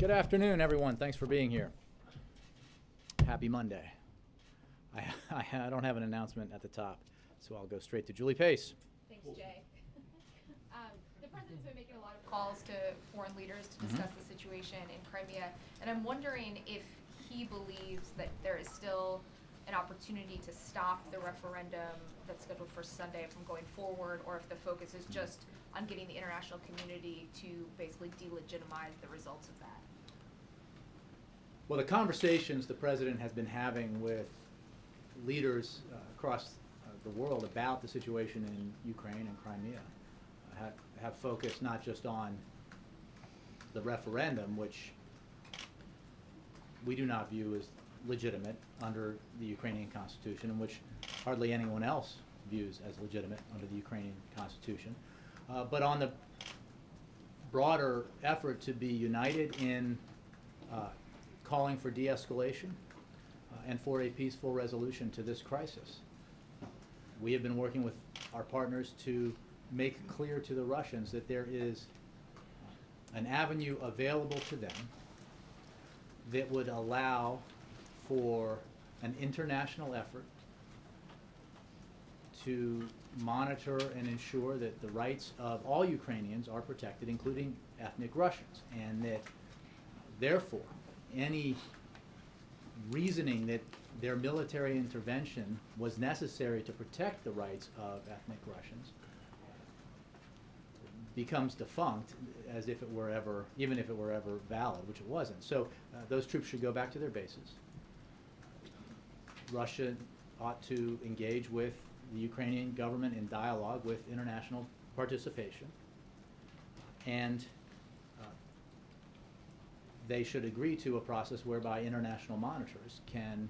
Good afternoon, everyone. Thanks for being here. Happy Monday. I don't have an announcement at the top, so I'll go straight to Julie Pace. Thanks, Jay. The president's been making a lot of calls to foreign leaders to discuss the situation in Crimea, and I'm wondering if he believes that there is still an opportunity to stop the referendum that's scheduled for Sunday from going forward, or if the focus is just on getting the international community to basically delegitimize the results of that. Well, the conversations the president has been having with leaders across the world about the situation in Ukraine and Crimea have focused not just on the referendum, which we do not view as legitimate under the Ukrainian Constitution, and which hardly anyone else views as legitimate under the Ukrainian Constitution, but on the broader effort to be united in calling for de-escalation and for a peaceful resolution to this crisis. We have been working with our partners to make clear to the Russians that there is an avenue available to them that would allow for an international effort to monitor and ensure that the rights of all Ukrainians are protected, including ethnic Russians, and that therefore any reasoning that their military intervention was necessary to protect the rights of ethnic Russians becomes defunct, as if it were ever, even if it were ever valid, which it wasn't. So those troops should go back to their bases. Russia ought to engage with the Ukrainian government in dialogue with international participation, and they should agree to a process whereby international monitors can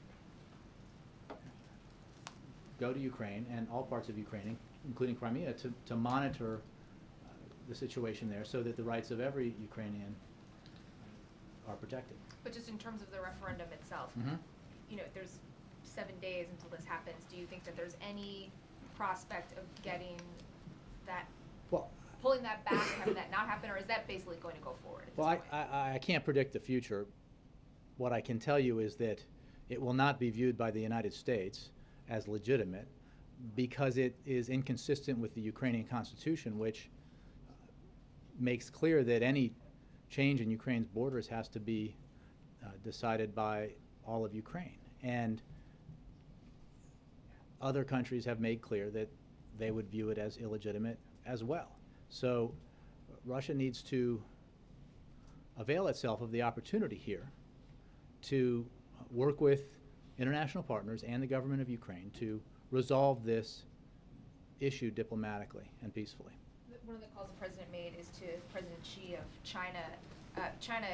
go to Ukraine and all parts of Ukraine, including Crimea, to monitor the situation there so that the rights of every Ukrainian are protected. But just in terms of the referendum itself, you know, there's 7 days until this happens. Do you think that there's any prospect of getting that, pulling that back, having that not happen, or is that basically going to go forward at this point? I can't predict the future. What I can tell you is that it will not be viewed by the United States as legitimate because it is inconsistent with the Ukrainian Constitution, which makes clear that any change in Ukraine's borders has to be decided by all of Ukraine. And other countries have made clear that they would view it as illegitimate as well. So Russia needs to avail itself of the opportunity here to work with international partners and the government of Ukraine to resolve this issue diplomatically and peacefully. One of the calls the president made is to President Xi of China. China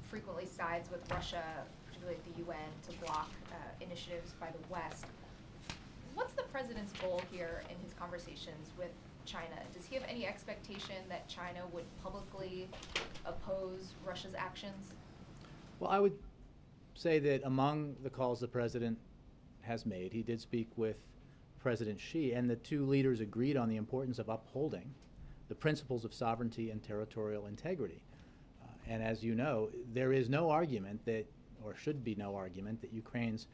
frequently sides with Russia, particularly at the UN, to block initiatives by the West. What's the president's goal here in his conversations with China? Does he have any expectation that China would publicly oppose Russia's actions? Well, I would say that among the calls the president has made, he did speak with President Xi, and the two leaders agreed on the importance of upholding the principles of sovereignty and territorial integrity. And as you know, there is no argument that, or should be no argument, that Ukraine's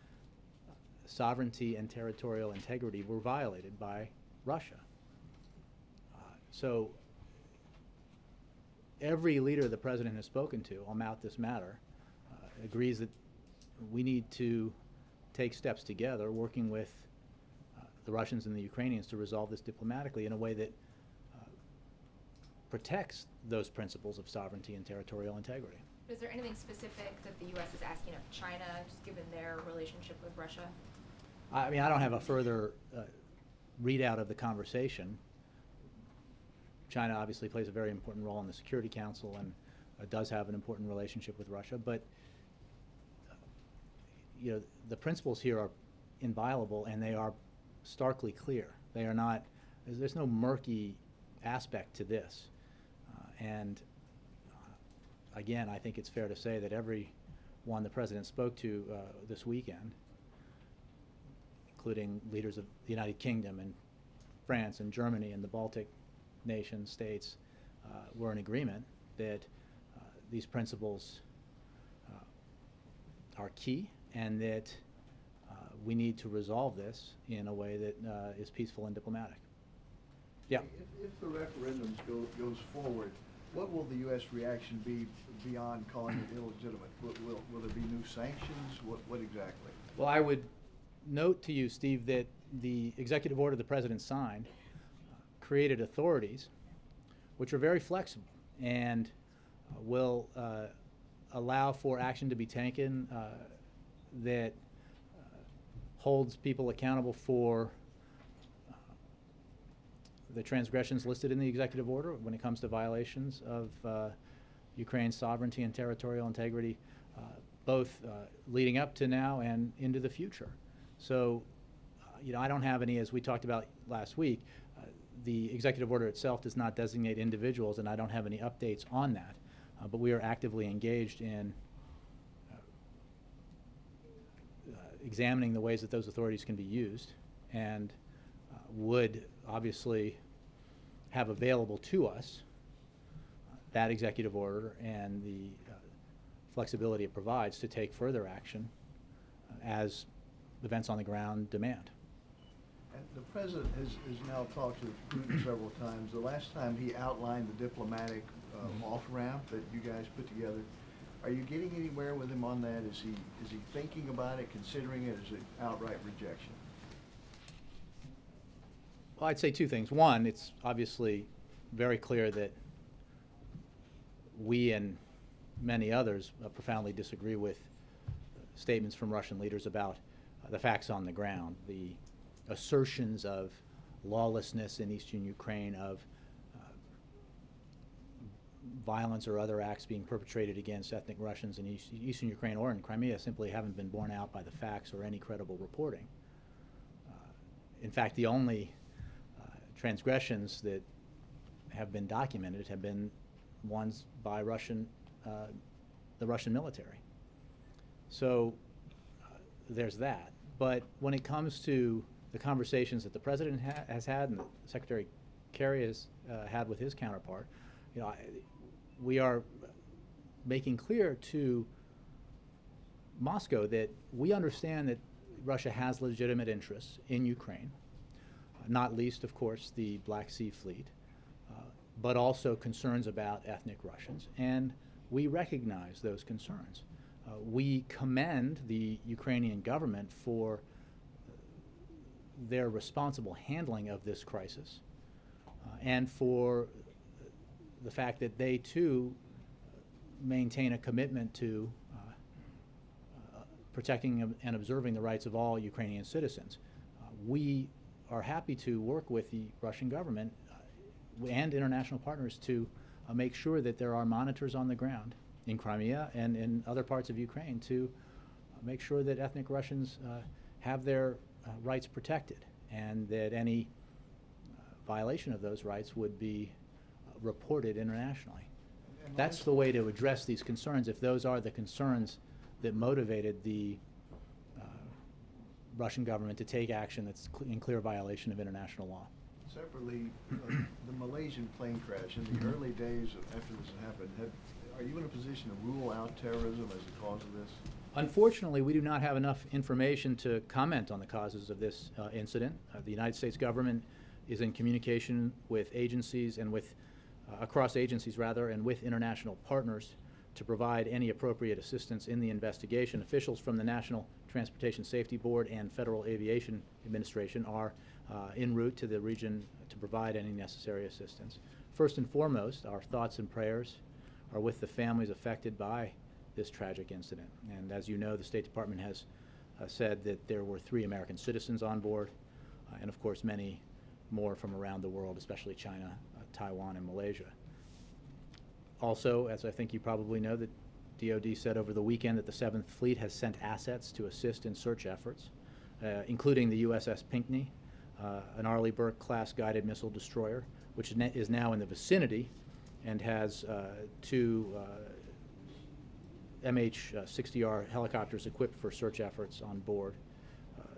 sovereignty and territorial integrity were violated by Russia. So every leader the president has spoken to about this matter agrees that we need to take steps together, working with the Russians and the Ukrainians to resolve this diplomatically in a way that protects those principles of sovereignty and territorial integrity. Is there anything specific that the U.S. is asking of China, just given their relationship with Russia? I mean, I don't have a further readout of the conversation. China obviously plays a very important role in the Security Council and does have an important relationship with Russia, but you know, the principles here are inviolable and they are starkly clear. They are not, there's no murky aspect to this. Again, I think it's fair to say that everyone the president spoke to this weekend, including leaders of the United Kingdom and France and Germany and the Baltic nation states, were in agreement that these principles are key, and that we need to resolve this in a way that is peaceful and diplomatic. Yeah. If the referendum goes forward, what will the U.S. reaction be beyond calling it illegitimate? Will there be new sanctions? What exactly? Well, I would note to you, Steve, that the executive order the President signed created authorities which are very flexible and will allow for action to be taken that holds people accountable for the transgressions listed in the executive order when it comes to violations of Ukraine's sovereignty and territorial integrity, both leading up to now and into the future. So, I don't have any, as we talked about last week, the executive order itself does not designate individuals, and I don't have any updates on that. But we are actively engaged in examining the ways that those authorities can be used, and would obviously have available to us that executive order and the flexibility it provides to take further action as events on the ground demand. And the President has now talked to Putin several times. The last time he outlined the diplomatic off-ramp that you guys put together. Are you getting anywhere with him on that? Is he thinking about it, considering it, or is it outright rejection? Well, I'd say two things. One, it's obviously very clear that we and many others profoundly disagree with statements from Russian leaders about the facts on the ground, the assertions of lawlessness in eastern Ukraine, of violence or other acts being perpetrated against ethnic Russians in eastern Ukraine or in Crimea simply haven't been borne out by the facts or any credible reporting. In fact, the only transgressions that have been documented have been ones by the Russian military. So there's that. But when it comes to the conversations that the President has had and that Secretary Kerry has had with his counterpart, we are making clear to Moscow that we understand that Russia has legitimate interests in Ukraine, not least, of course, the Black Sea Fleet, but also concerns about ethnic Russians, and we recognize those concerns. We commend the Ukrainian government for their responsible handling of this crisis and for the fact that they too maintain a commitment to protecting and observing the rights of all Ukrainian citizens. We are happy to work with the Russian government and international partners to make sure that there are monitors on the ground in Crimea and in other parts of Ukraine to make sure that ethnic Russians have their rights protected, and that any violation of those rights would be reported internationally. That's the way to address these concerns, if those are the concerns that motivated the Russian government to take action that's in clear violation of international law. Separately, the Malaysian plane crash, in the early days after this happened, are you in a position to rule out terrorism as the cause of this? Unfortunately, we do not have enough information to comment on the causes of this incident. The United States government is in communication with agencies and with across agencies rather, and with international partners to provide any appropriate assistance in the investigation. Officials from the National Transportation Safety Board and Federal Aviation Administration are en route to the region to provide any necessary assistance. First and foremost, our thoughts and prayers are with the families affected by this tragic incident. And as you know, the State Department has said that there were 3 American citizens on board, and of course many more from around the world, especially China, Taiwan, and Malaysia. Also, as I think you probably know, the DoD said over the weekend that the 7th Fleet has sent assets to assist in search efforts, including the USS Pinckney, an Arleigh Burke-class guided missile destroyer, which is now in the vicinity and has 2 MH-60R helicopters equipped for search efforts on board.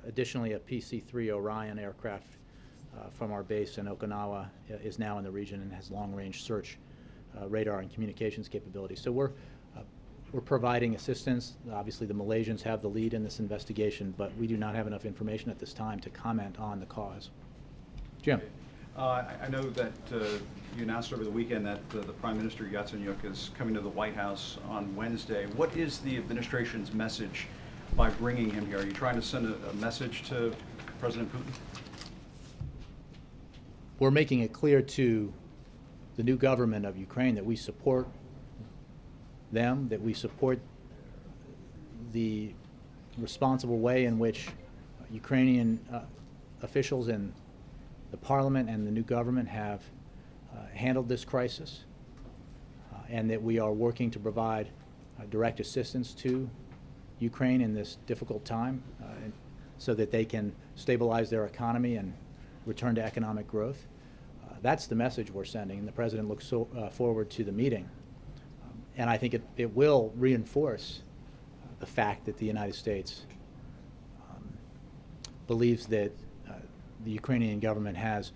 Additionally, a PC-3 Orion aircraft from our base in Okinawa is now in the region and has long-range search radar and communications capabilities. So we're we're providing assistance. Obviously, the Malaysians have the lead in this investigation, but we do not have enough information at this time to comment on the cause. Jim. I know that you announced over the weekend that the Prime Minister Yatsenyuk is coming to the White House on Wednesday. What is the administration's message by bringing him here? Are you trying to send a message to President Putin? We're making it clear to the new government of Ukraine that we support them, that we support the responsible way in which Ukrainian officials and the parliament and the new government have handled this crisis, and that we are working to provide direct assistance to Ukraine in this difficult time so that they can stabilize their economy and return to economic growth. That's the message we're sending, and the President looks forward to the meeting. And I think it will reinforce the fact that the United States believes that the Ukrainian government has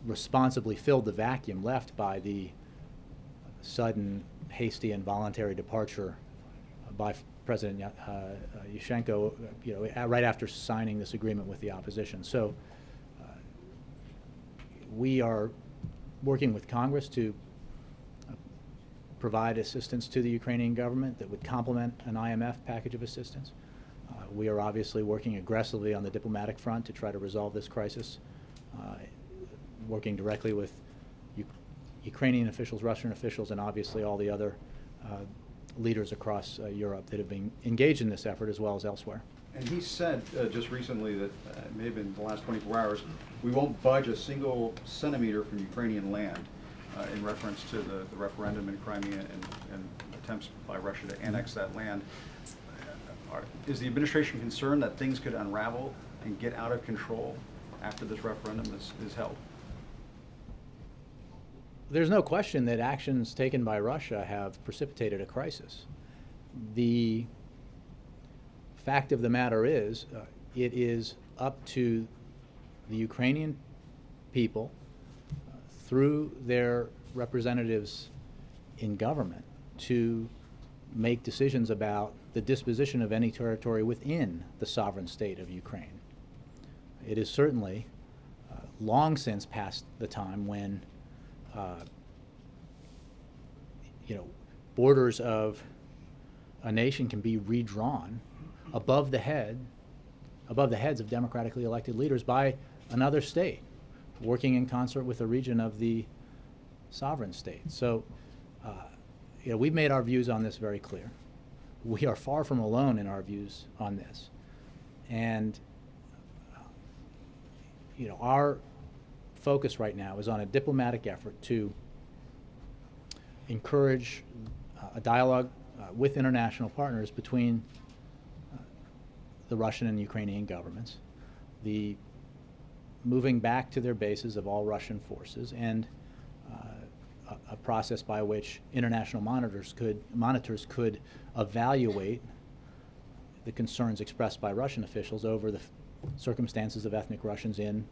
responsibly filled the vacuum left by the sudden, hasty, and voluntary departure by President Yushchenko, right after signing this agreement with the opposition. So we are working with Congress to provide assistance to the Ukrainian government that would complement an IMF package of assistance. We are obviously working aggressively on the diplomatic front to try to resolve this crisis, working directly with Ukrainian officials, Russian officials, and obviously all the other leaders across Europe that have been engaged in this effort as well as elsewhere. And he said just recently that, it may have been the last 24 hours, we won't budge a single centimeter from Ukrainian land in reference to the referendum in Crimea and attempts by Russia to annex that land. Is the administration concerned that things could unravel and get out of control after this referendum is held? There's no question that actions taken by Russia have precipitated a crisis. The fact of the matter is, it is up to the Ukrainian people, through their representatives in government, to make decisions about the disposition of any territory within the sovereign state of Ukraine. It is certainly long since past the time when borders of a nation can be redrawn above the heads of democratically elected leaders by another state, working in concert with a region of the sovereign state. So, we've made our views on this very clear. We are far from alone in our views on this, and our focus right now is on a diplomatic effort to encourage a dialogue with international partners between the Russian and Ukrainian governments, the moving back to their bases of all Russian forces, and a process by which international monitors could evaluate the concerns expressed by Russian officials over the circumstances of ethnic Russians in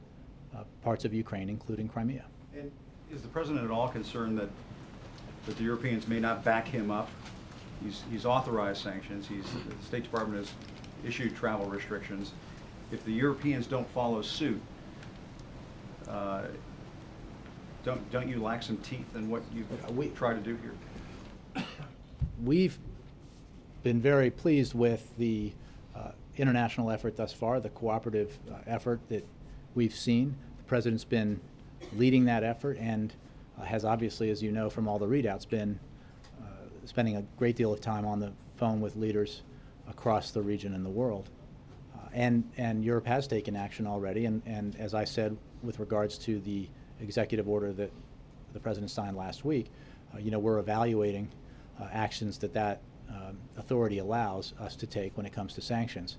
parts of Ukraine, including Crimea. And is the President at all concerned that the Europeans may not back him up? He's authorized sanctions. The State Department has issued travel restrictions. If the Europeans don't follow suit, don't you lack some teeth in what you try to do here? We've been very pleased with the international effort thus far, the cooperative effort that we've seen. The President's been leading that effort and has obviously, as you know from all the readouts, been spending a great deal of time on the phone with leaders across the region and the world. And Europe has taken action already, and as I said with regards to the executive order that the President signed last week, we're evaluating actions that authority allows us to take when it comes to sanctions.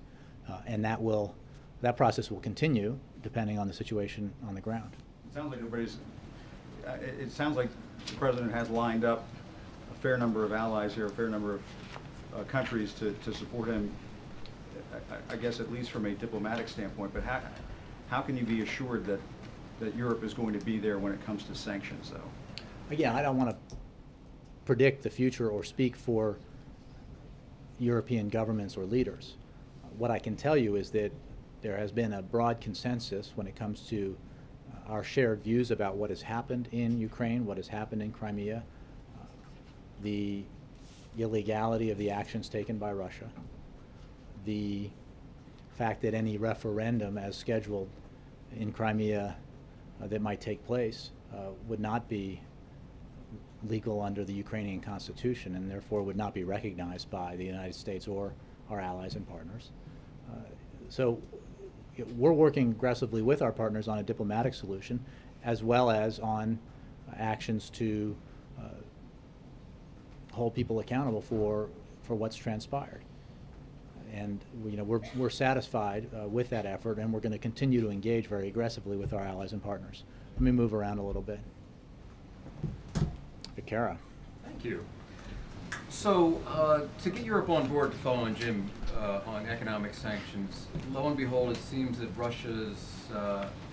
And that process will continue depending on the situation on the ground. It sounds like the President has lined up a fair number of allies here, a fair number of countries to support him, I guess at least from a diplomatic standpoint. But how can you be assured that Europe is going to be there when it comes to sanctions, though? Again, I don't want to predict the future or speak for European governments or leaders. What I can tell you is that there has been a broad consensus when it comes to our shared views about what has happened in Ukraine, what has happened in Crimea, the illegality of the actions taken by Russia, the fact that any referendum as scheduled in Crimea that might take place would not be legal under the Ukrainian Constitution and therefore would not be recognized by the United States or our allies and partners. So we're working aggressively with our partners on a diplomatic solution as well as on actions to hold people accountable for what's transpired. And we're satisfied with that effort, and we're going to continue to engage very aggressively with our allies and partners. Let me move around a little bit. Vicara. Thank you. So to get Europe on board to follow on Jim on economic sanctions, lo and behold, it seems that Russia's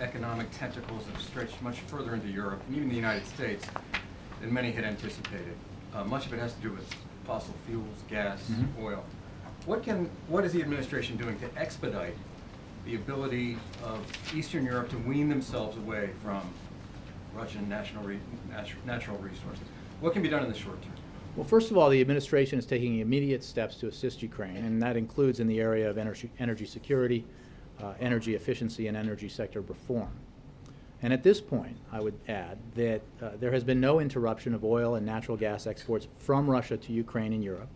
economic tentacles have stretched much further into Europe and even the United States than many had anticipated. Much of it has to do with fossil fuels, gas, oil. What is the administration doing to expedite the ability of Eastern Europe to wean themselves away from Russian natural resources? What can be done in the short term? Well, first of all, the administration is taking immediate steps to assist Ukraine, and that includes in the area of energy security, energy efficiency, and energy sector reform. And at this point, I would add that there has been no interruption of oil and natural gas exports from Russia to Ukraine and Europe.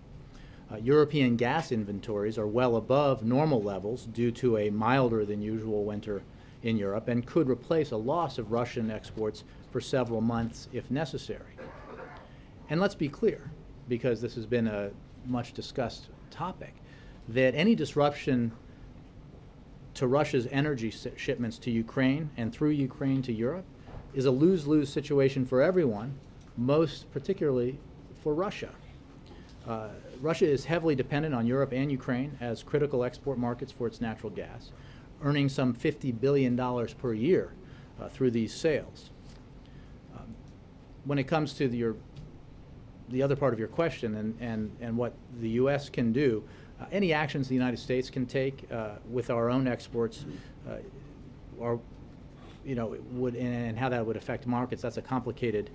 European gas inventories are well above normal levels due to a milder than usual winter in Europe and could replace a loss of Russian exports for several months if necessary. And let's be clear, because this has been a much discussed topic, that any disruption to Russia's energy shipments to Ukraine and through Ukraine to Europe is a lose-lose situation for everyone, most particularly for Russia. Russia is heavily dependent on Europe and Ukraine as critical export markets for its natural gas, earning some $50 billion per year through these sales. When it comes to the other part of your question and what the U.S. can do, any actions the United States can take with our own exports and how that would affect markets, that's a complicated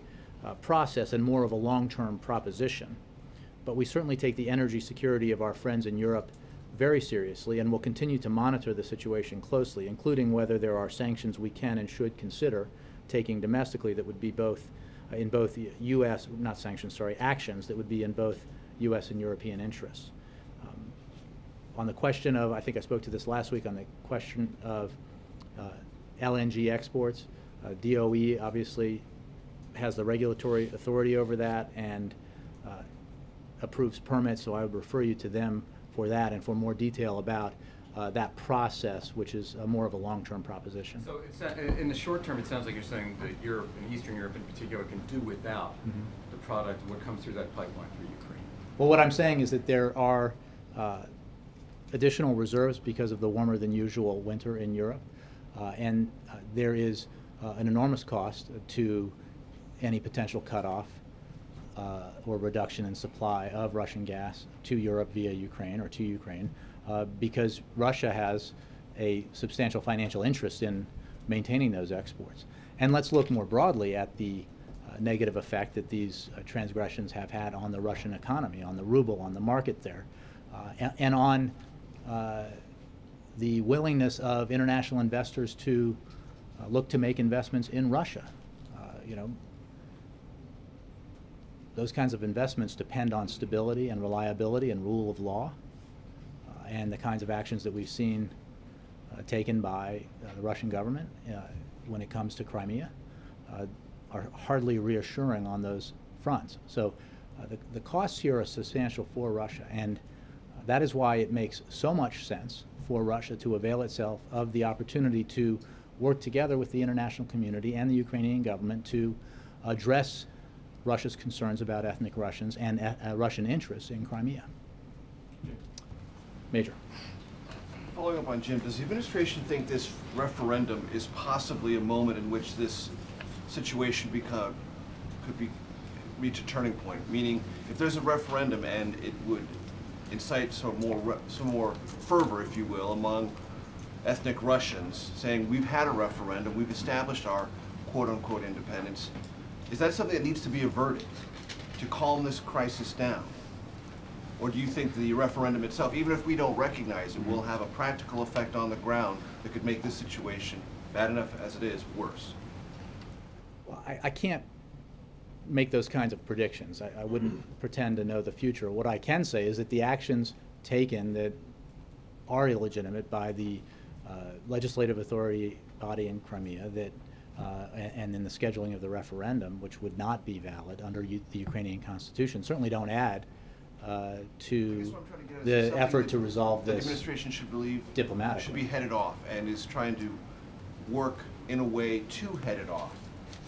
process and more of a long-term proposition. But we certainly take the energy security of our friends in Europe very seriously and will continue to monitor the situation closely, including whether there are sanctions we can and should consider taking domestically that would be in both U.S., not sanctions, sorry, actions that would be in both U.S. and European interests. On the question of, I think I spoke to this last week, on the question of LNG exports, DOE obviously has the regulatory authority over that and approves permits, so I would refer you to them for that and for more detail about that process, which is more of a long-term proposition. So in the short term, it sounds like you're saying that Europe, and Eastern Europe in particular, can do without the product what comes through that pipeline through Ukraine. Well, what I'm saying is that there are additional reserves because of the warmer than usual winter in Europe, and there is an enormous cost to any potential cutoff or reduction in supply of Russian gas to Europe via Ukraine or to Ukraine, because Russia has a substantial financial interest in maintaining those exports. And let's look more broadly at the negative effect that these transgressions have had on the Russian economy, on the ruble, on the market there, and on the willingness of international investors to look to make investments in Russia. Those kinds of investments depend on stability and reliability and rule of law, and the kinds of actions that we've seen taken by the Russian government when it comes to Crimea are hardly reassuring on those fronts. So the costs here are substantial for Russia, and that is why it makes so much sense for Russia to avail itself of the opportunity to work together with the international community and the Ukrainian government to address Russia's concerns about ethnic Russians and Russian interests in Crimea. Major. Following up on Jim, does the administration think this referendum is possibly a moment in which this situation could reach a turning point? Meaning, if there's a referendum and it would incite some more fervor, if you will, among ethnic Russians, saying we've had a referendum, we've established our quote-unquote independence. Is that something that needs to be averted to calm this crisis down? Or do you think the referendum itself, even if we don't recognize it, will have a practical effect on the ground that could make this situation, bad enough as it is, worse? Well, I can't make those kinds of predictions. I wouldn't pretend to know the future. What I can say is that the actions taken that are illegitimate by the legislative authority body in Crimea that and in the scheduling of the referendum, which would not be valid under the Ukrainian constitution, certainly don't add to the effort to resolve this. The administration should believe diplomatically. should be headed off, and is trying to work in a way to head it off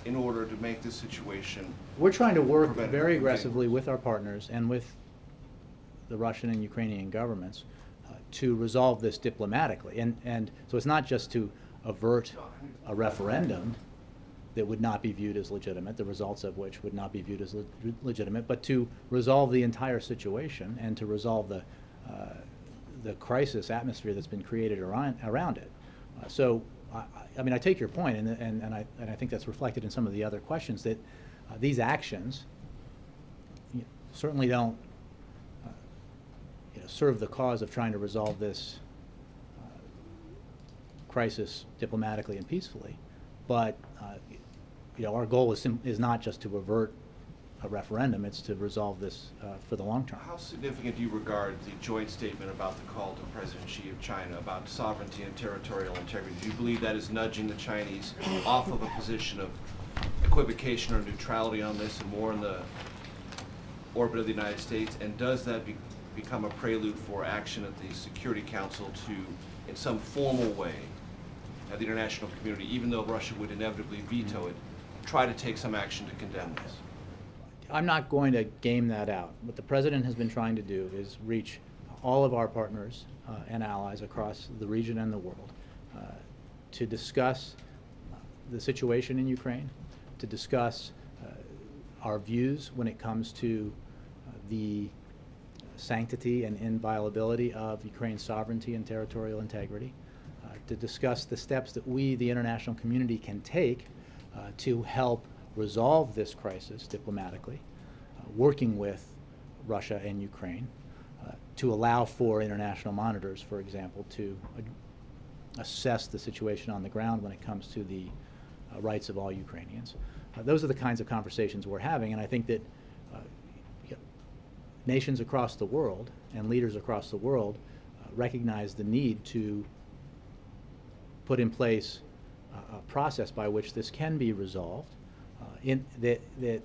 in order to make this situation. We're trying to work prevent it very from aggressively getting worse. with our partners and with the Russian and Ukrainian governments to resolve this diplomatically. And so it's not just to avert a referendum that would not be viewed as legitimate, the results of which would not be viewed as legitimate, but to resolve the entire situation and to resolve the crisis atmosphere that's been created around it. I mean, I take your point, and I think that's reflected in some of the other questions, that these actions certainly don't serve the cause of trying to resolve this crisis diplomatically and peacefully. But our goal is not just to avert a referendum; it's to resolve this for the long term. How significant do you regard the joint statement about the call to President Xi of China about sovereignty and territorial integrity? Do you believe that is nudging the Chinese off of a position of equivocation or neutrality on this and more in the orbit of the United States? And does that become a prelude for action at the Security Council to, in some formal way, have the international community, even though Russia would inevitably veto it, try to take some action to condemn this? I'm not going to game that out. What the President has been trying to do is reach all of our partners and allies across the region and the world to discuss the situation in Ukraine, to discuss our views when it comes to the sanctity and inviolability of Ukraine's sovereignty and territorial integrity, to discuss the steps that we, the international community, can take to help resolve this crisis diplomatically, working with Russia and Ukraine, to allow for international monitors, for example, to assess the situation on the ground when it comes to the rights of all Ukrainians. Those are the kinds of conversations we're having, and I think that nations across the world and leaders across the world recognize the need to put in place a process by which this can be resolved, that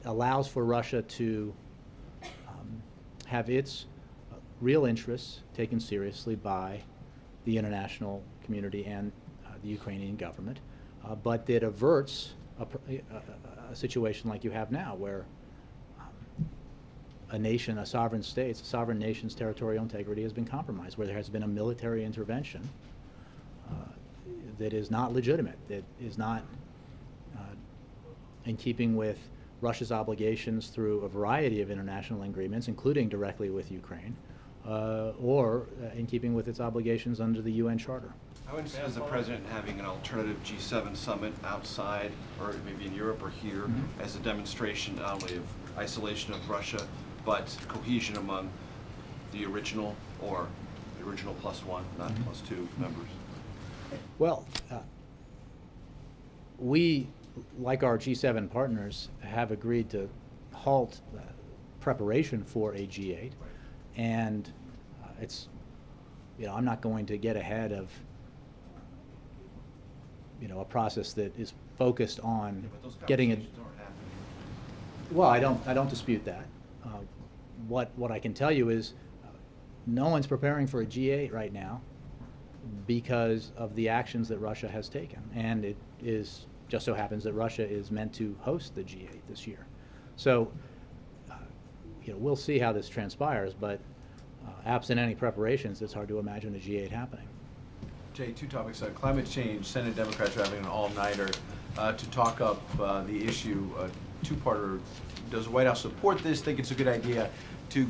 allows for Russia to have its real interests taken seriously by the international community and the Ukrainian government, but that averts a situation like you have now, where a nation, a sovereign state, a sovereign nation's territorial integrity has been compromised, where there has been a military intervention that is not legitimate, that is not in keeping with Russia's obligations through a variety of international agreements, including directly with Ukraine, or in keeping with its obligations under the UN Charter. How interested is the President in having an alternative G7 summit outside, or maybe in Europe or here, as a demonstration not only of isolation of Russia, but cohesion among the original, or the original +1, not +2 members? Well, we, like our G7 partners, have agreed to halt preparation for a G8, and it's, I'm not going to get ahead of a process that is focused on getting it. Well, I don't dispute that. What I can tell you is no one's preparing for a G8 right now because of the actions that Russia has taken, and it just so happens that Russia is meant to host the G8 this year. So, we'll see how this transpires, but absent any preparations, it's hard to imagine a G8 happening. Jay, two topics. Climate change. Senate Democrats are having an all-nighter to talk up the issue. Two-parter. Does the White House support this? Think it's a good idea to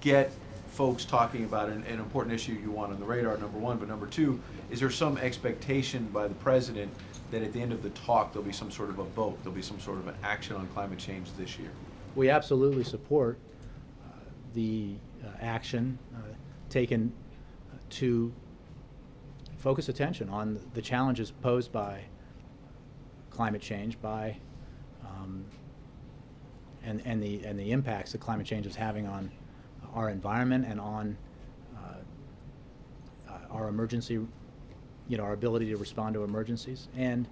get folks talking about an important issue you want on the radar, number one, but number two, is there some expectation by the president that at the end of the talk there'll be some sort of a vote, there'll be some sort of an action on climate change this year? We absolutely support the action taken to focus attention on the challenges posed by climate change, by and the impacts that climate change is having on our environment and on our emergency, our ability to respond to emergencies. And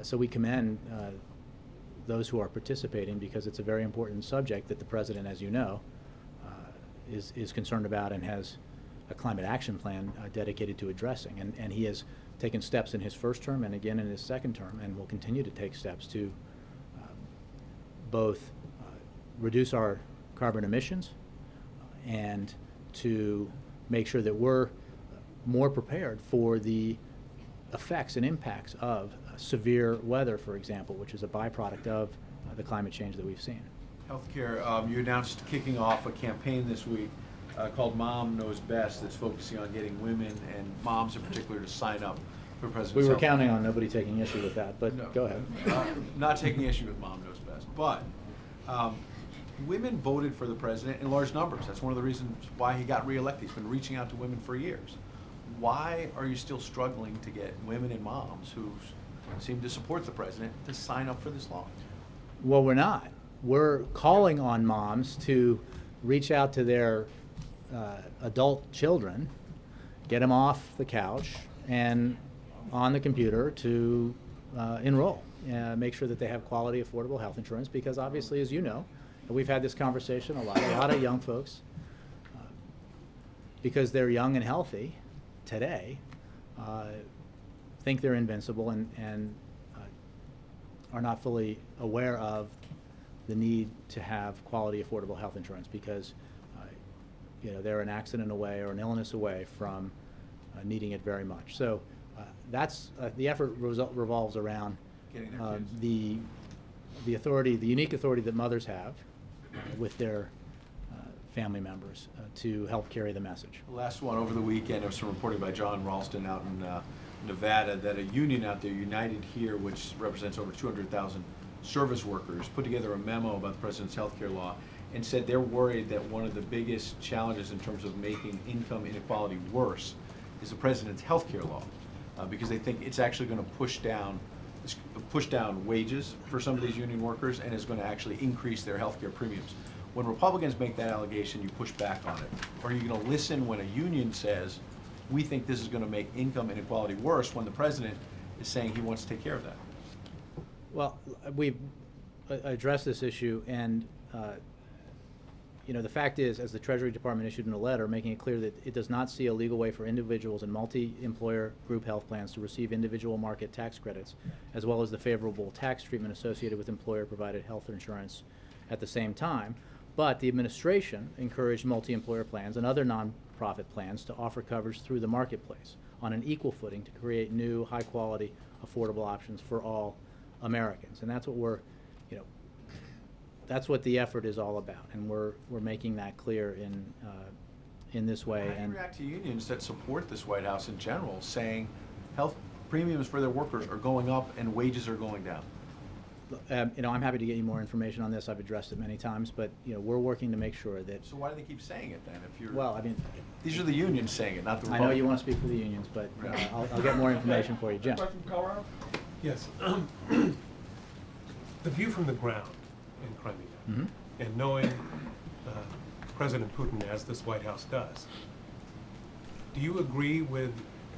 so we commend those who are participating, because it's a very important subject that the president, as you know, is concerned about and has a climate action plan dedicated to addressing. And he has taken steps in his first term and again in his second term, and will continue to take steps to both reduce our carbon emissions and to make sure that we're more prepared for the effects and impacts of severe weather, for example, which is a byproduct of the climate change that we've seen. Healthcare, you announced kicking off a campaign this week called Mom Knows Best, that's focusing on getting women and moms in particular to sign up for President's We were health counting care. on nobody taking issue with that, but No. go ahead. Not taking issue with Mom Knows Best, but women voted for the president in large numbers. That's one of the reasons why he got reelected. He's been reaching out to women for years. Why are you still struggling to get women and moms who seem to support the president to sign up for this law? Well, we're not. We're calling on moms to reach out to their adult children, get them off the couch and on the computer to enroll, make sure that they have quality, affordable health insurance, because obviously, as you know, and we've had this conversation a lot of young folks, because they're young and healthy today, think they're invincible and are not fully aware of the need to have quality, affordable health insurance, because they're an accident away or an illness away from needing it very much. So that's the effort revolves around Getting their kids. the authority, the unique authority that mothers have with their family members to help carry the message. Last one, over the weekend, there was some reporting by John Ralston out in Nevada that a union out there, United Here, which represents over 200,000 service workers, put together a memo about the president's health care law and said they're worried that one of the biggest challenges in terms of making income inequality worse is the president's health care law, because they think it's actually going to push down wages for some of these union workers and is going to actually increase their health care premiums. When Republicans make that allegation, you push back on it. Or are you going to listen when a union says, we think this is going to make income inequality worse, when the president is saying he wants to take care of that? Well, we've addressed this issue, and the fact is, as the Treasury Department issued in a letter making it clear that it does not see a legal way for individuals and multi-employer group health plans to receive individual market tax credits, as well as the favorable tax treatment associated with employer-provided health insurance at the same time. But the administration encouraged multi-employer plans and other non-profit plans to offer coverage through the marketplace on an equal footing to create new, high-quality, affordable options for all Americans. And that's what that's what the effort is all about, and we're making that clear in this way. How do you react to unions that support this White House in general, saying health premiums for their workers are going up and wages are going down? I'm happy to get you more information on this. I've addressed it many times, but we're working to make sure that. So why do they keep saying it then? If you're Well, I mean, these are the unions saying it, not the I Republicans. know you want to speak for the unions, but I'll get more information for you, Jim. Question from Colorado? Yes. The view from the ground in Crimea, Mhm. and knowing President Putin as this White House does, do you agree with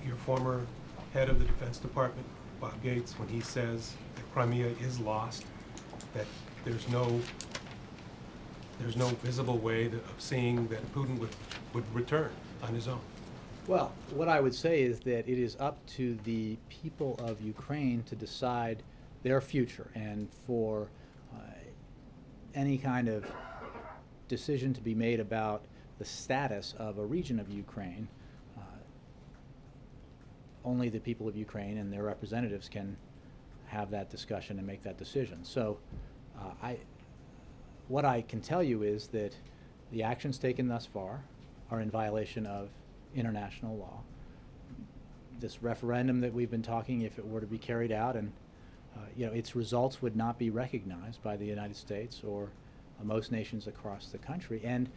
your former head of the Defense Department, Bob Gates, when he says that Crimea is lost, that there's no visible way of seeing that Putin would return on his own? Well, what I would say is that it is up to the people of Ukraine to decide their future, and for any kind of decision to be made about the status of a region of Ukraine, only the people of Ukraine and their representatives can have that discussion and make that decision. So what I can tell you is that the actions taken thus far are in violation of international law. This referendum that we've been talking, if it were to be carried out, and its results would not be recognized by the United States or most nations across the country. And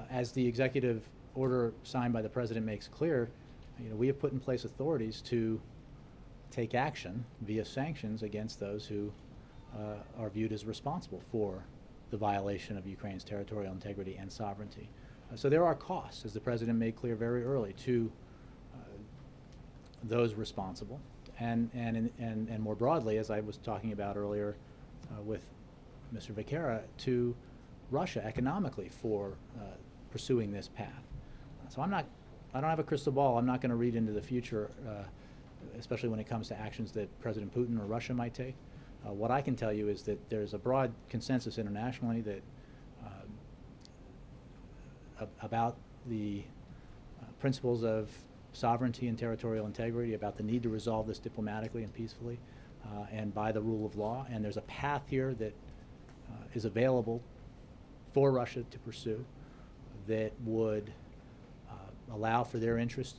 as the executive order signed by the President makes clear, we have put in place authorities to take action via sanctions against those who are viewed as responsible for the violation of Ukraine's territorial integrity and sovereignty. So there are costs, as the President made clear very early, to those responsible, and more broadly, as I was talking about earlier with Mr. Vaquera, to Russia economically for pursuing this path. So I don't have a crystal ball. I'm not going to read into the future, especially when it comes to actions that President Putin or Russia might take. What I can tell you is that there's a broad consensus internationally that about the principles of sovereignty and territorial integrity, about the need to resolve this diplomatically and peacefully and by the rule of law. And there's a path here that is available for Russia to pursue that would allow for their interest,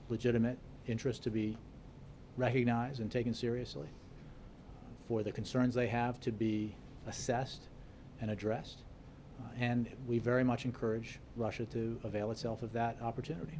legitimate interest, to be recognized and taken seriously, for the concerns they have to be assessed and addressed. And we very much encourage Russia to avail itself of that opportunity.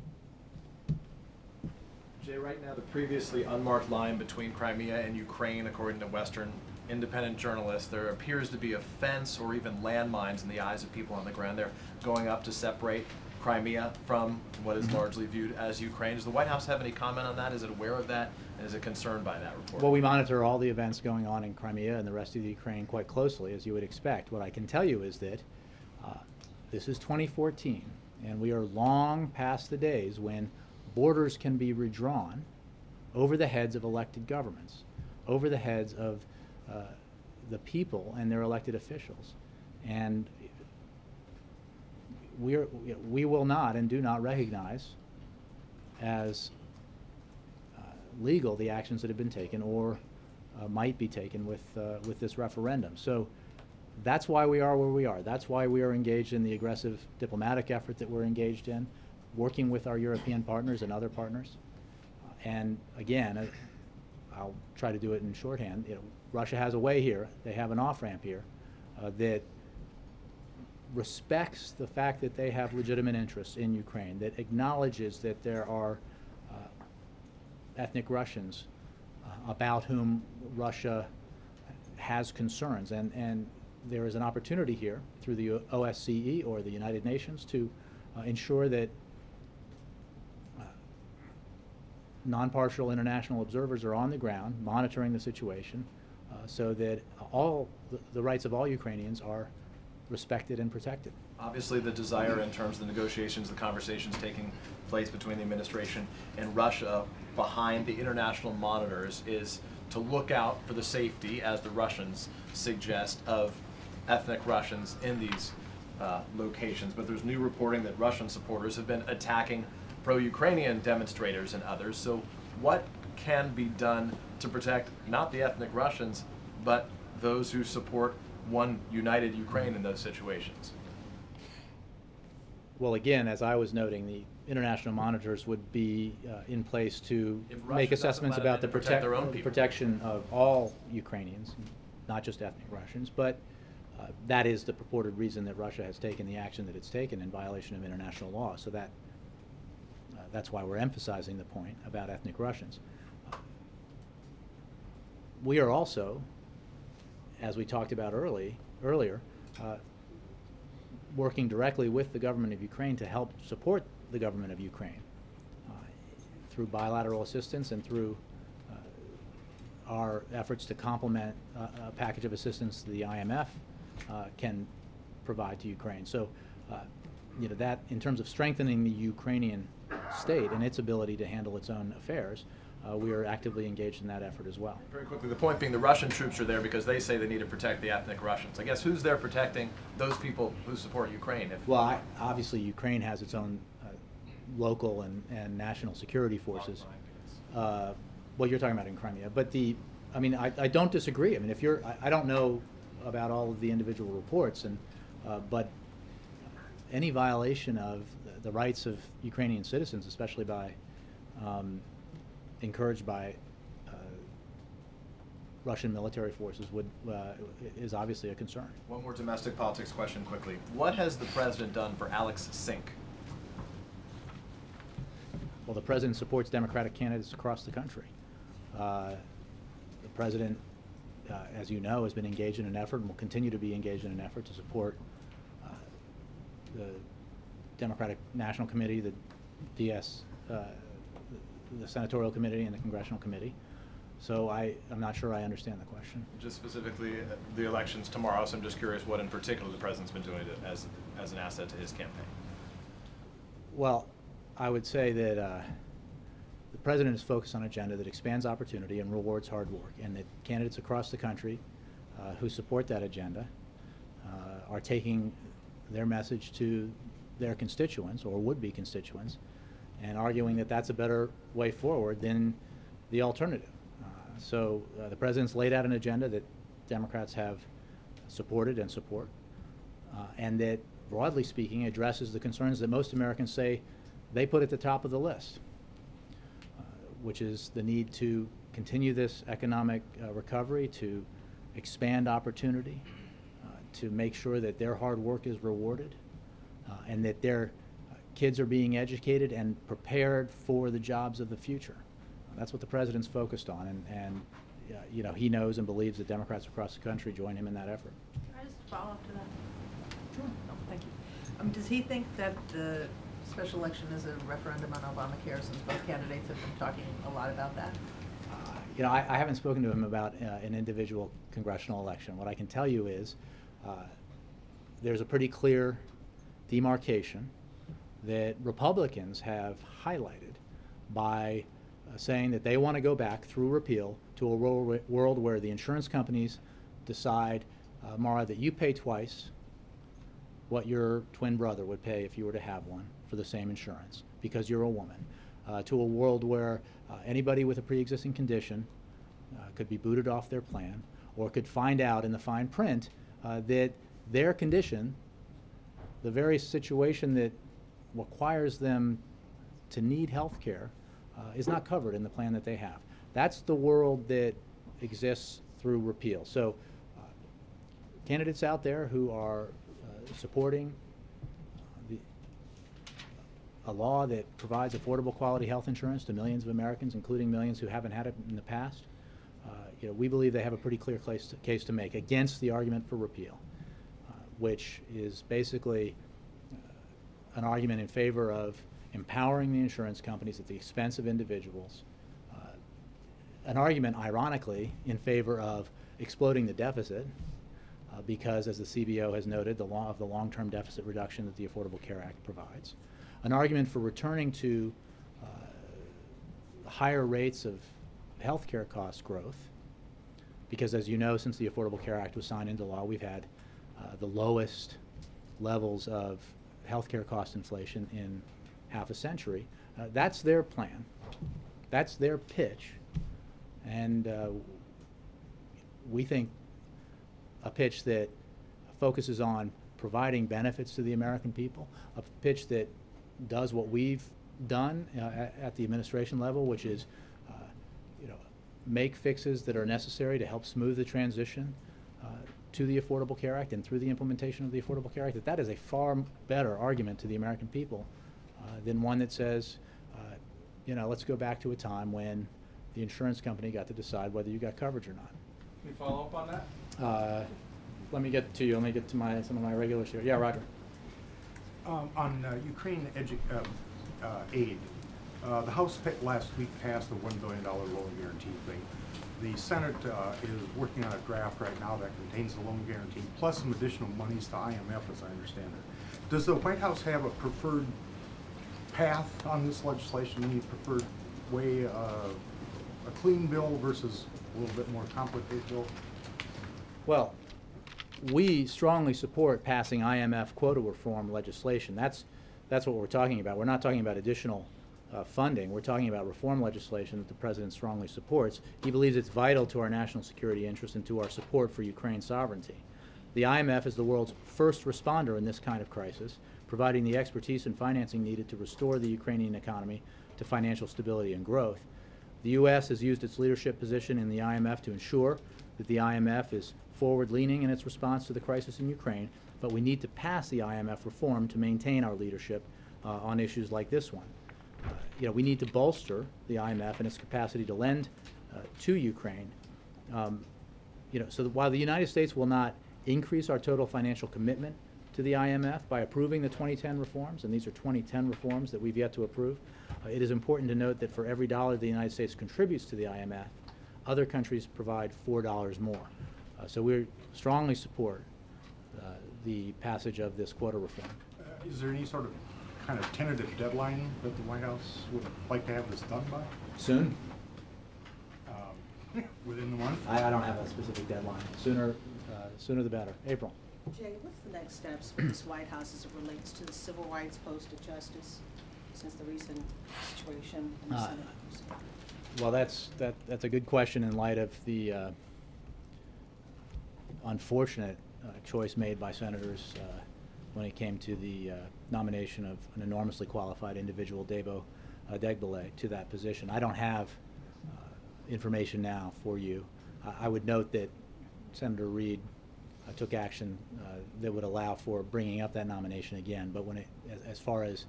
Jay, right now the previously unmarked line between Crimea and Ukraine, according to Western independent journalists, there appears to be a fence or even landmines in the eyes of people on the ground. They're going up to separate Crimea from what is largely viewed as Ukraine. Does the White House have any comment on that? Is it aware of that? And is it concerned by that report? Well, we monitor all the events going on in Crimea and the rest of the Ukraine quite closely, as you would expect. What I can tell you is that this is 2014, and we are long past the days when borders can be redrawn over the heads of elected governments, over the heads of the people and their elected officials. And we will not and do not recognize as legal the actions that have been taken or might be taken with this referendum. So that's why we are where we are. That's why we are engaged in the aggressive diplomatic effort that we're engaged in, working with our European partners and other partners. And again, I'll try to do it in shorthand. Russia has a way here. They have an off-ramp here that respects the fact that they have legitimate interests in Ukraine, that acknowledges that there are ethnic Russians about whom Russia has concerns, and there is an opportunity here through the OSCE or the United Nations to ensure that non-partial international observers are on the ground monitoring the situation so that all the rights of all Ukrainians are respected and protected. Obviously, the desire in terms of the negotiations, the conversations taking place between the administration and Russia behind the international monitors is to look out for the safety, as the Russians suggest, of ethnic Russians in these locations. But there's new reporting that Russian supporters have been attacking pro-Ukrainian demonstrators and others. So what can be done to protect not the ethnic Russians, but those who support one united Ukraine in those situations? Well, again, as I was noting, the international monitors would be in place to make assessments about the protect their own people. protection of all Ukrainians, not just ethnic Russians. But that is the purported reason that Russia has taken the action that it's taken in violation of international law. So that's why we're emphasizing the point about ethnic Russians. We are also, as we talked about earlier, working directly with the government of Ukraine to help support the government of Ukraine through bilateral assistance and through our efforts to complement a package of assistance the IMF can provide to Ukraine. So, that in terms of strengthening the Ukrainian state and its ability to handle its own affairs, we are actively engaged in that effort as well. Very quickly, the point being the Russian troops are there because they say they need to protect the ethnic Russians. I guess who's there protecting those people who support Ukraine? Well, obviously Ukraine has its own local and national security forces. What you're talking about in Crimea. But I don't disagree. I mean, I don't know about all of the individual reports, but any violation of the rights of Ukrainian citizens, especially by encouraged by Russian military forces, is obviously a concern. One more domestic politics question quickly. What has the president done for Alex Sink? Well, the president supports Democratic candidates across the country. The president, as you know, has been engaged in an effort and will continue to be engaged in an effort to support the Democratic National Committee, the DS, the Senatorial Committee, and the Congressional Committee. So I'm not sure I understand the question. Just specifically the elections tomorrow, so I'm just curious what in particular the president's been doing as an asset to his campaign. Well, I would say that the president is focused on an agenda that expands opportunity and rewards hard work, and that candidates across the country who support that agenda are taking their message to their constituents or would-be constituents and arguing that that's a better way forward than the alternative. So the president's laid out an agenda that Democrats have supported and support, and that, broadly speaking, addresses the concerns that most Americans say they put at the top of the list, which is the need to continue this economic recovery, to expand opportunity, to make sure that their hard work is rewarded, and that their kids are being educated and prepared for the jobs of the future. That's what the president's focused on, and you know, he knows and believes that Democrats across the country join him in that effort. Can I just follow up to that? Sure. No, thank you. Does he think that the special election is a referendum on Obamacare, since both candidates have been talking a lot about that? You know, I haven't spoken to him about an individual congressional election. What I can tell you is there's a pretty clear demarcation that Republicans have highlighted by saying that they want to go back through repeal to a world where the insurance companies decide, Mara, that you pay twice what your twin brother would pay if you were to have one for the same insurance because you're a woman, to a world where anybody with a pre-existing condition could be booted off their plan or could find out in the fine print that their condition, the very situation that requires them to need health care, is not covered in the plan that they have. That's the world that exists through repeal. So candidates out there who are supporting a law that provides affordable quality health insurance to millions of Americans, including millions who haven't had it in the past, you know, we believe they have a pretty clear case to make against the argument for repeal, which is basically an argument in favor of empowering the insurance companies at the expense of individuals, an argument, ironically, in favor of exploding the deficit, because, as the CBO has noted, the law of the long-term deficit reduction that the Affordable Care Act provides, an argument for returning to higher rates of health care cost growth, because, as you know, since the Affordable Care Act was signed into law, we've had the lowest levels of health care cost inflation in half a century. That's their plan. That's their pitch. And we think a pitch that focuses on providing benefits to the American people, a pitch that does what we've done at the administration level, which is you know, make fixes that are necessary to help smooth the transition to the Affordable Care Act and through the implementation of the Affordable Care Act, that is a far better argument to the American people than one that says, you know, let's go back to a time when the insurance company got to decide whether you got coverage or not. Can you follow up on that? Let me get to you. Let me get to some of my regulars here. Yeah, Roger. On Ukraine aid, the House last week passed a $1 billion loan guarantee thing. The Senate is working on a draft right now that contains the loan guarantee, plus some additional monies to IMF, as I understand it. Does the White House have a preferred path on this legislation, any preferred way, a clean bill versus a little bit more complicated bill? Well, we strongly support passing IMF quota reform legislation. That's what we're talking about. We're not talking about additional funding. We're talking about reform legislation that the President strongly supports. He believes it's vital to our national security interest and to our support for Ukraine's sovereignty. The IMF is the world's first responder in this kind of crisis. providing the expertise and financing needed to restore the Ukrainian economy to financial stability and growth. The U.S. has used its leadership position in the IMF to ensure that the IMF is forward-leaning in its response to the crisis in Ukraine, but we need to pass the IMF reform to maintain our leadership on issues like this one. We need to bolster the IMF in its capacity to lend to Ukraine. So that while the United States will not increase our total financial commitment to the IMF by approving the 2010 reforms, and these are 2010 reforms that we've yet to approve, it is important to note that for every dollar the United States contributes to the IMF, other countries provide $4 more. So we strongly support the passage of this quota reform. Is there any sort of kind of tentative deadline that the White House would like to have this done by? Soon. Within the month? I don't have a specific deadline. Sooner the better. April. Jay, what's the next steps for this White House as it relates to the civil rights post of justice since the recent situation in the Senate? Well, that's a good question in light of the unfortunate choice made by senators when it came to the nomination of an enormously qualified individual, Debo Degbele, to that position. I don't have information now for you. I would note that Senator Reid took action that would allow for bringing up that nomination again, but as far as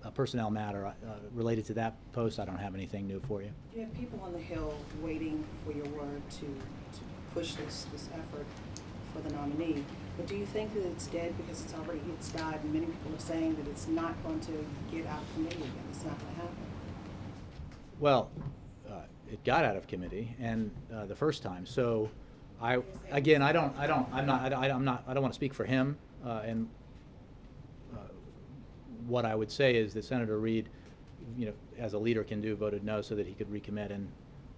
a personnel matter related to that post, I don't have anything new for you. You have people on the Hill waiting for your word to push this effort for the nominee, but do you think that it's dead because it's died, and many people are saying that it's not going to get out of committee again? It's not going to happen. Well, it got out of committee, and the first time. So, I don't want to speak for him. And what I would say is that Senator Reid, as a leader can do, voted no so that he could recommit, and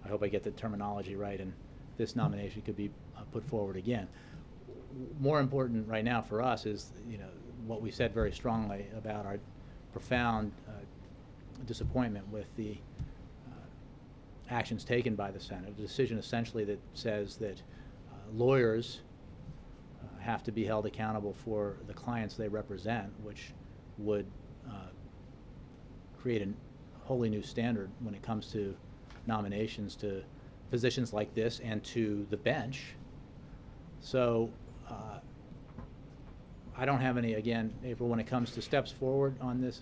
I hope I get the terminology right, and this nomination could be put forward again. More important right now for us is, what we said very strongly about our profound disappointment with the actions taken by the Senate, a decision essentially that says that lawyers have to be held accountable for the clients they represent, which would create a wholly new standard when it comes to nominations to positions like this and to the bench. So I don't have any, again, April, when it comes to steps forward on this,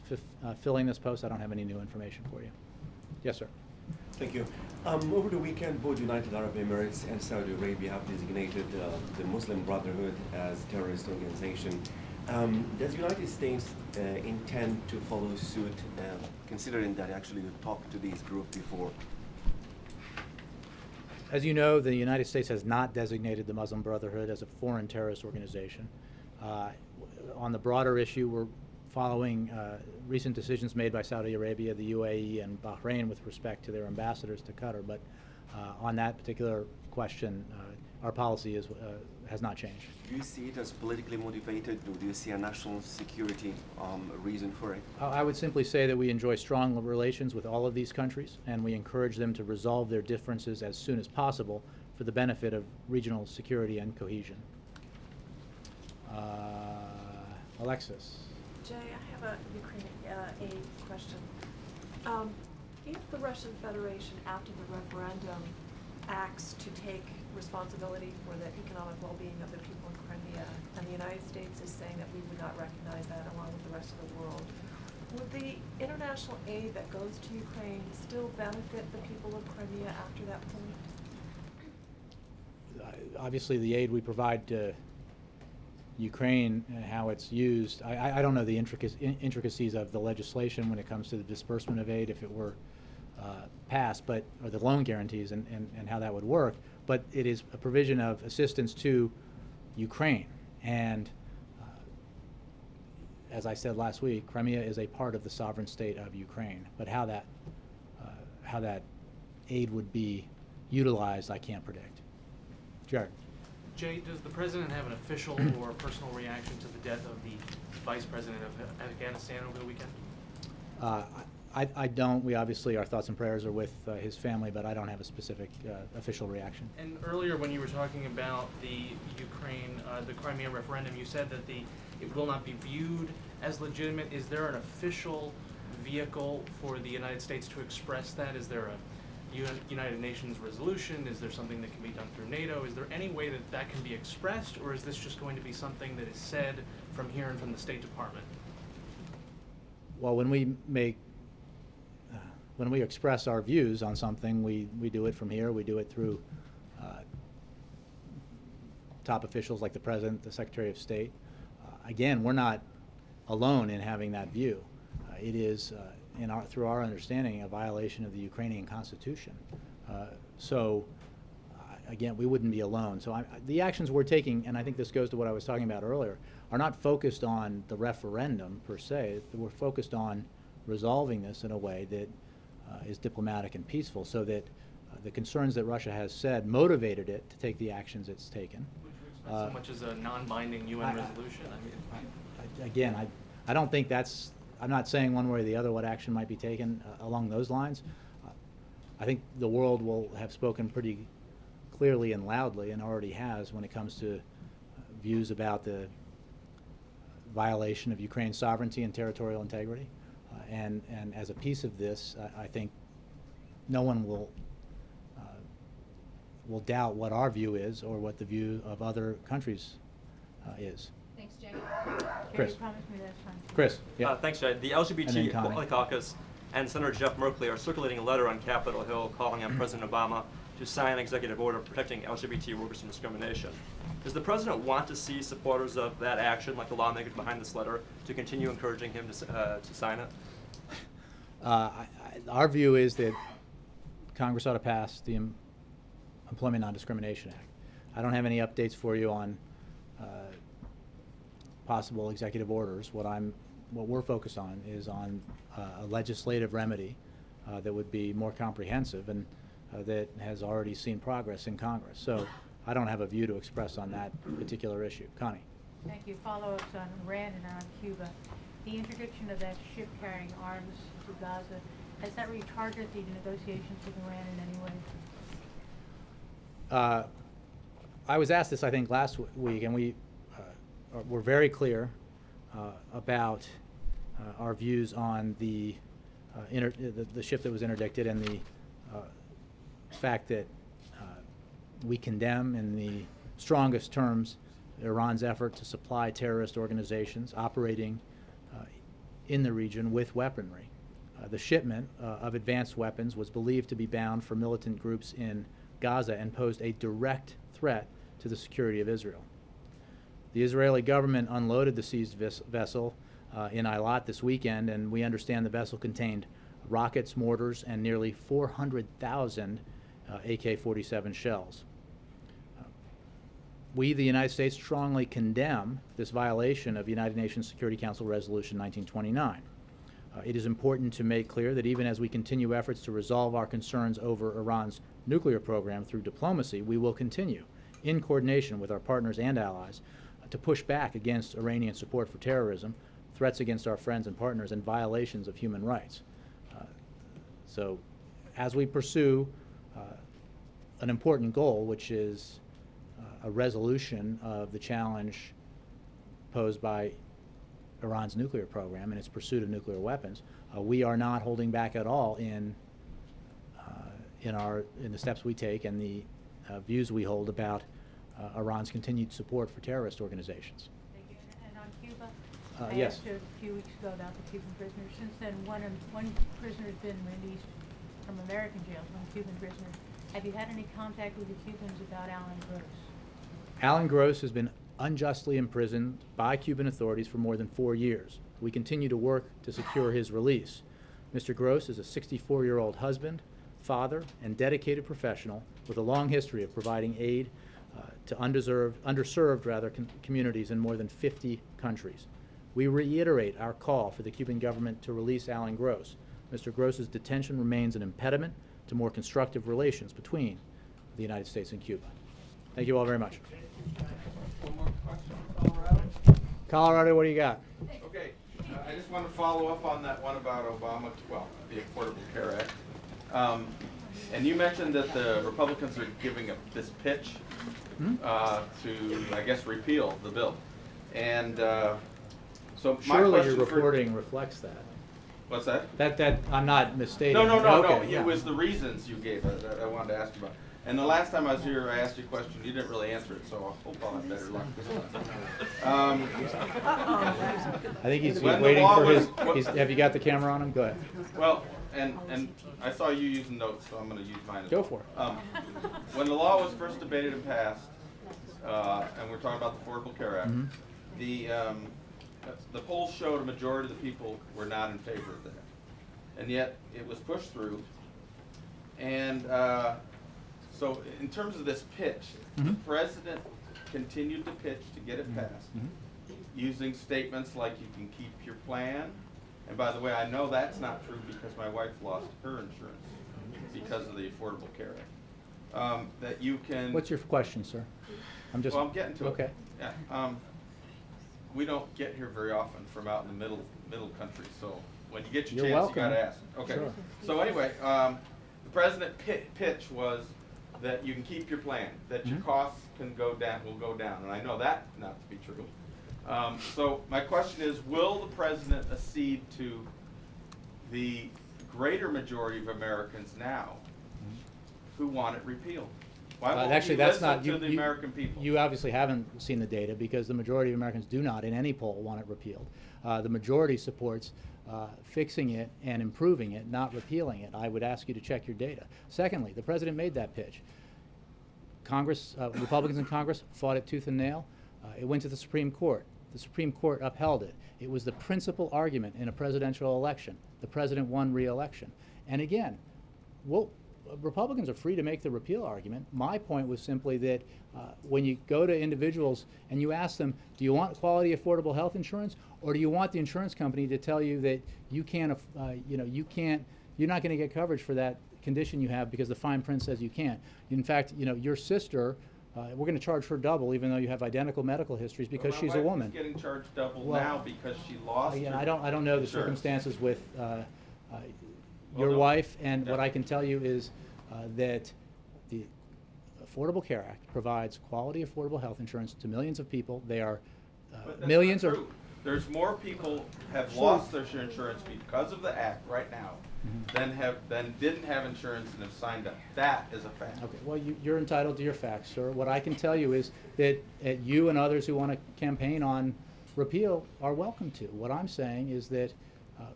filling this post, I don't have any new information for you. Yes, sir. Thank you. Over the weekend, both United Arab Emirates and Saudi Arabia have designated the Muslim Brotherhood as a terrorist organization. Does the United States intend to follow suit, considering that actually you talked to these groups before? As you know, the United States has not designated the Muslim Brotherhood as a foreign terrorist organization. On the broader issue, we're following recent decisions made by Saudi Arabia, the UAE, and Bahrain with respect to their ambassadors to Qatar. But on that particular question, our policy has not changed. Do you see it as politically motivated, or do you see a national security reason for it? I would simply say that we enjoy strong relations with all of these countries, and we encourage them to resolve their differences as soon as possible for the benefit of regional security and cohesion. Alexis. Jay, I have a Ukraine aid question. If the Russian Federation, after the referendum, acts to take responsibility for the economic well-being of the people in Crimea, and the United States is saying that we would not recognize that along with the rest of the world, would the international aid that goes to Ukraine still benefit the people of Crimea after that point? Obviously, the aid we provide to Ukraine and how it's used, I don't know the intricacies of the legislation when it comes to the disbursement of aid if it were passed, or the loan guarantees and how that would work, but it is a provision of assistance to Ukraine. And as I said last week, Crimea is a part of the sovereign state of Ukraine, but how that aid would be utilized, I can't predict. Jared. Jay, does the president have an official or personal reaction to the death of the vice president of Afghanistan over the weekend? I don't. We obviously, our thoughts and prayers are with his family, but I don't have a specific official reaction. And earlier, when you were talking about the Ukraine, the Crimea referendum, you said that it will not be viewed as legitimate. Is there an official vehicle for the United States to express that? Is there a United Nations resolution? Is there something that can be done through NATO? Is there any way that that can be expressed, or is this just going to be something that is said from here and from the State Department? Well, when we express our views on something, we do it from here. We do it through top officials like the President, the Secretary of State. Again, we're not alone in having that view. It is, through our understanding, a violation of the Ukrainian Constitution. Again, we wouldn't be alone. So the actions we're taking, and I think this goes to what I was talking about earlier, are not focused on the referendum per se. We're focused on resolving this in a way that is diplomatic and peaceful, so that the concerns that Russia has said motivated it to take the actions it's taken. Would you expect so much as a non-binding UN resolution? Again, I don't think that's, I'm not saying one way or the other what action might be taken along those lines. I think the world will have spoken pretty clearly and loudly, and already has, when it comes to views about the violation of Ukraine's sovereignty and territorial integrity. And as a piece of this, I think no one will doubt what our view is or what the view of other countries is. Thanks, Jay. Chris. You promised me that's fine. Chris, yeah. Thanks, Jay. The And then LGBT Connie. Equality Caucus and Senator Jeff Merkley are circulating a letter on Capitol Hill calling on President Obama to sign an executive order protecting LGBT workers from discrimination. Does the President want to see supporters of that action, like the lawmakers behind this letter, to continue encouraging him to sign it? Our view is that Congress ought to pass the Employment Non-Discrimination Act. I don't have any updates for you on possible executive orders. What we're focused on is on a legislative remedy that would be more comprehensive and that has already seen progress in Congress. So I don't have a view to express on that particular issue. Connie. Thank you. Follow-ups on Iran and on Cuba. The interdiction of that ship carrying arms to Gaza, has that retarded the negotiations with Iran in any way? I was asked this, I think, last week, and we were very clear about our views on the ship that was interdicted and the fact that we condemn in the strongest terms Iran's effort to supply terrorist organizations operating in the region with weaponry. The shipment of advanced weapons was believed to be bound for militant groups in Gaza and posed a direct threat to the security of Israel. The Israeli government unloaded the seized vessel in Eilat this weekend, and we understand the vessel contained rockets, mortars, and nearly 400,000 AK-47 shells. We, the United States, strongly condemn this violation of United Nations Security Council Resolution 1929. It is important to make clear that even as we continue efforts to resolve our concerns over Iran's nuclear program through diplomacy, we will continue, in coordination with our partners and allies, to push back against Iranian support for terrorism, threats against our friends and partners, and violations of human rights. So as we pursue an important goal, which is a resolution of the challenge posed by Iran's nuclear program and its pursuit of nuclear weapons, we are not holding back at all in the steps we take and the views we hold about Iran's continued support for terrorist organizations. Thank you. And on Cuba, yes. I asked a few weeks ago about the Cuban prisoners. Since then, one prisoner has been released from American jails, one Cuban prisoner. Have you had any contact with the Cubans about Alan Gross? Alan Gross has been unjustly imprisoned by Cuban authorities for more than 4 years. We continue to work to secure his release. Mr. Gross is a 64-year-old husband, father, and dedicated professional with a long history of providing aid to underserved communities in more than 50 countries. We reiterate our call for the Cuban government to release Alan Gross. Mr. Gross's detention remains an impediment to more constructive relations between the United States and Cuba. Thank you all very much. One more question, Colorado. Colorado, what do you got? Okay, I I just want to follow up on that one about Obama, well, the Affordable Care Act. And you mentioned that the Republicans are giving this pitch to, I guess, repeal the bill. And so my Surely question your for- reporting reflects that. What's that? That I'm not misstating. No. Okay, yeah. It was the reasons you gave that I wanted to ask you about. And the last time I was here, I asked you a question. You didn't really answer it, so I hope I'll have better luck this time. I think he's when the waiting law for was- his. Have you got the camera on him? Go ahead. Well, and I saw you using notes, so I'm going to use mine as Go well. for it. When the law was first debated and passed, and we're talking about the Affordable Care Act, the polls showed a majority of the people were not in favor of that. And yet, it was pushed through. And so in terms of this pitch, the president continued to pitch to get it passed, using statements like you can keep your plan. And by the way, I know that's not true because my wife lost her insurance because of the Affordable Care Act. That you can... What's your question, sir? Well, I'm getting to it. Okay. Yeah. We don't get here very often from out in the middle country, so when you get your You're chance, you welcome. gotta ask. Okay. Sure. So anyway, the president pitch was that you can keep your plan, that your costs will go down, and I know that not to be true. So my question is, will the president accede to the greater majority of Americans now who want it repealed? Why won't Actually, you that's listen not to the American people? You obviously haven't seen the data because the majority of Americans do not, in any poll, want it repealed. The majority supports fixing it and improving it, not repealing it. I would ask you to check your data. Secondly, the president made that pitch. Congress, Republicans in Congress fought it tooth and nail. It went to the Supreme Court. The Supreme Court upheld it. It was the principal argument in a presidential election. The president won re-election. And again, Republicans are free to make the repeal argument. My point was simply that when you go to individuals and you ask them, do you want quality, affordable health insurance, or do you want the insurance company to tell you that you can't, you're not going to get coverage for that condition you have because the fine print says you can't. In fact, your sister, we're going to charge her double even though you have identical medical histories because she's a woman. My wife is getting charged double Well, now because she lost Again, her I don't know the insurance. circumstances with your no. wife, and what I can tell you is that the Affordable Care Act provides quality, affordable health insurance to millions of people. They are But that's millions not or true. There's more people have Sure. lost their insurance because of the act right now than didn't have insurance and have signed up. That is a fact. Okay, well, you're entitled to your facts, sir. What I can tell you is that you and others who want to campaign on repeal are welcome to. What I'm saying is that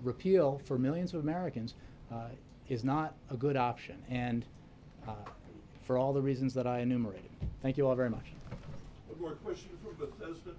repeal for millions of Americans is not a good option, and for all the reasons that I enumerated. Thank you all very much. One more question from Bethesda.